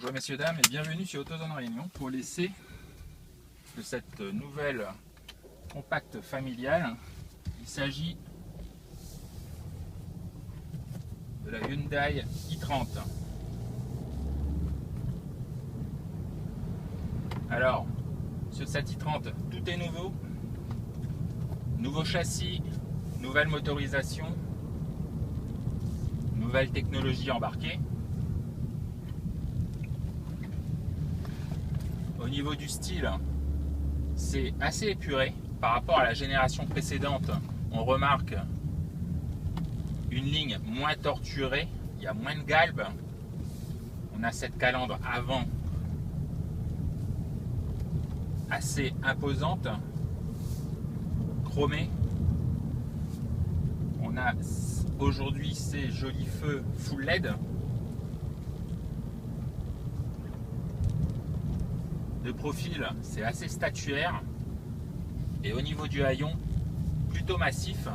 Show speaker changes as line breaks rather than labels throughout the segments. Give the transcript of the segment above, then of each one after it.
Bonjour messieurs, dames et bienvenue sur AutoZone Réunion pour l'essai de cette nouvelle compacte familiale. Il s'agit de la Hyundai i30. Alors, sur cette i30, tout est nouveau. Nouveau châssis, nouvelle motorisation, nouvelle technologie embarquée. Au niveau du style, c'est assez épuré par rapport à la génération précédente. On remarque une ligne moins torturée, il y a moins de galbe. On a cette calandre avant assez imposante, chromée. On a aujourd'hui ces jolis feux full LED. De profil, c'est assez statuaire et au niveau du haillon, plutôt massif.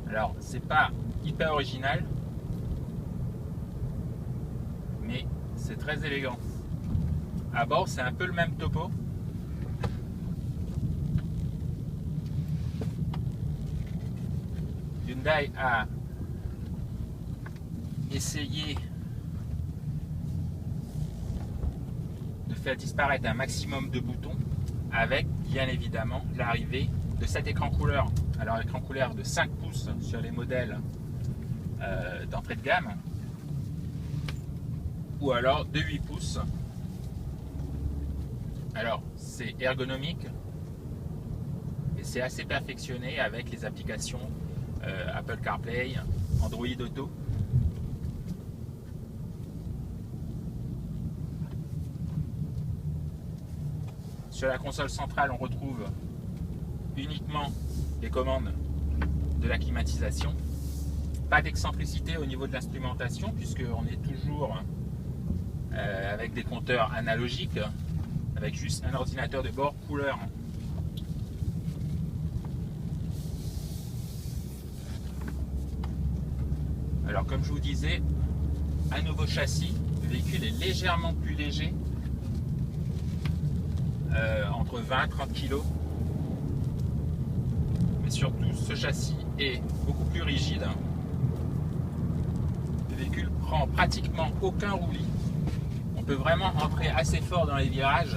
Alors, c'est pas hyper original, mais c'est très élégant. À bord, c'est un peu le même topo. Hyundai a essayé de faire disparaître un maximum de boutons avec bien évidemment l'arrivée de cet écran couleur. Alors écran couleur de 5 pouces sur les modèles d'entrée de gamme ou alors de 8 pouces. Alors c'est ergonomique et c'est assez perfectionné avec les applications Apple CarPlay, Android Auto. Sur la console centrale, on retrouve uniquement les commandes de la climatisation. Pas d'excentricité au niveau de l'instrumentation, puisqu'on est toujours avec des compteurs analogiques, avec juste un ordinateur de bord couleur. Alors comme je vous disais, un nouveau châssis, le véhicule est légèrement plus léger, entre 20 et 30 kg, mais surtout ce châssis est beaucoup plus rigide. Le véhicule prend pratiquement aucun roulis. On peut vraiment entrer assez fort dans les virages.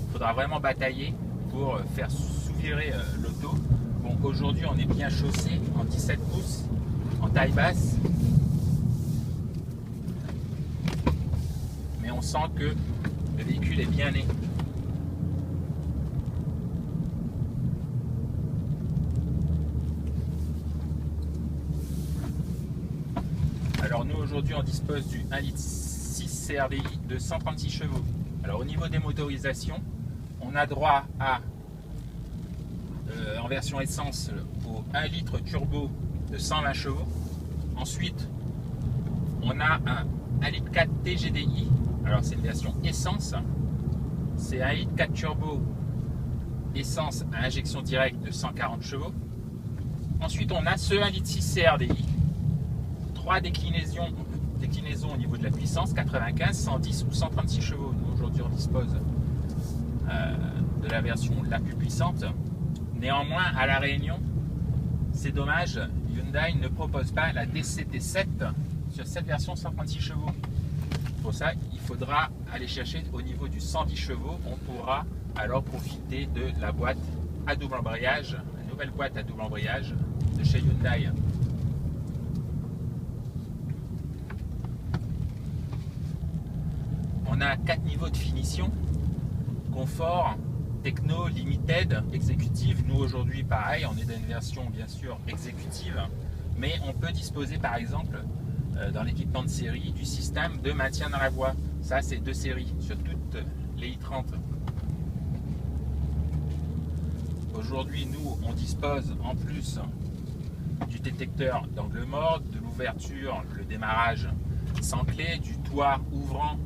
Il faudra vraiment batailler pour faire sous-virer l'auto. Bon, aujourd'hui on est bien chaussé en 17 pouces en taille basse, mais on sent que le véhicule est bien né. Alors nous aujourd'hui on dispose du 1,6 litre CRDI de 136 chevaux. Alors au niveau des motorisations, on a droit à en version essence au 1 litre turbo de 120 chevaux. Ensuite on a un 1,4 litre TGDI. Alors c'est une version essence. C'est 1 litre 4 turbo essence à injection directe de 140 chevaux. Ensuite on a ce 1,6 litre CRDI. 3 déclinaisons au niveau de la puissance, 95, 110 ou 136 chevaux. Nous aujourd'hui on dispose de la version la plus puissante. Néanmoins à La Réunion, c'est dommage, Hyundai ne propose pas la DCT7 sur cette version 136 chevaux. Pour ça il faudra aller chercher au niveau du 110 chevaux. On pourra alors profiter de la boîte à double embrayage, la nouvelle boîte à double embrayage de chez Hyundai. On a 4 niveaux de finition: confort, techno, limited, exécutive. Nous aujourd'hui pareil, on est dans une version bien sûr exécutive, mais on peut disposer par exemple dans l'équipement de série du système de maintien dans la voie. Ça c'est de série sur toutes les i30. Aujourd'hui nous on dispose en plus du détecteur d'angle mort, de l'ouverture, le démarrage sans clé, du toit ouvrant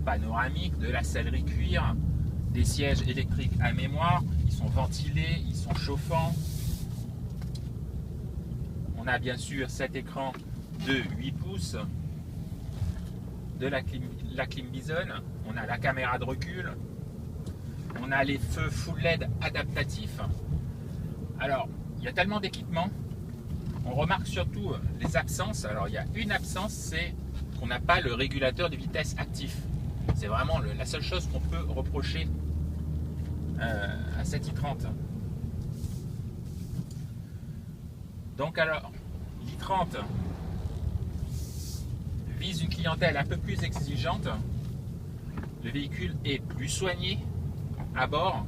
panoramique, de la sellerie cuir, des sièges électriques à mémoire. Ils sont ventilés, ils sont chauffants. On a bien sûr cet écran de 8 pouces de la clim Bison, on a la caméra de recul, on a les feux full LED adaptatifs. Alors, il y a tellement d'équipements, on remarque surtout les absences. Alors, il y a une absence, c'est qu'on n'a pas le régulateur de vitesse actif. C'est vraiment la seule chose qu'on peut reprocher à cette i30. Donc alors, l'i30 vise une clientèle un peu plus exigeante. Le véhicule est plus soigné à bord.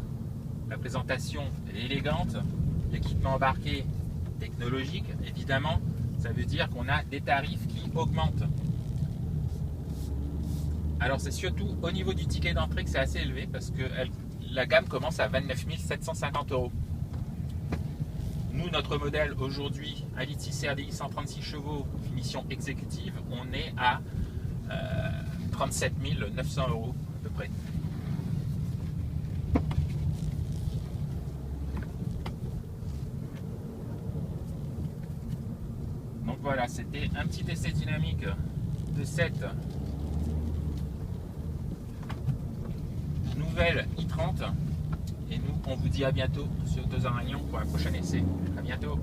La présentation est élégante. L'équipement embarqué technologique, évidemment, ça veut dire qu'on a des tarifs qui augmentent. Alors c'est surtout au niveau du ticket d'entrée que c'est assez élevé parce que la gamme commence à 29 750 €. Nous, notre modèle aujourd'hui, un litre 6 RDI 136 chevaux, finition exécutive, on est à 37 900 € à peu près. Donc voilà, c'était un petit essai dynamique de cette nouvelle i30. Et nous, on vous dit à bientôt sur Autozone Réunion pour un prochain essai. À bientôt.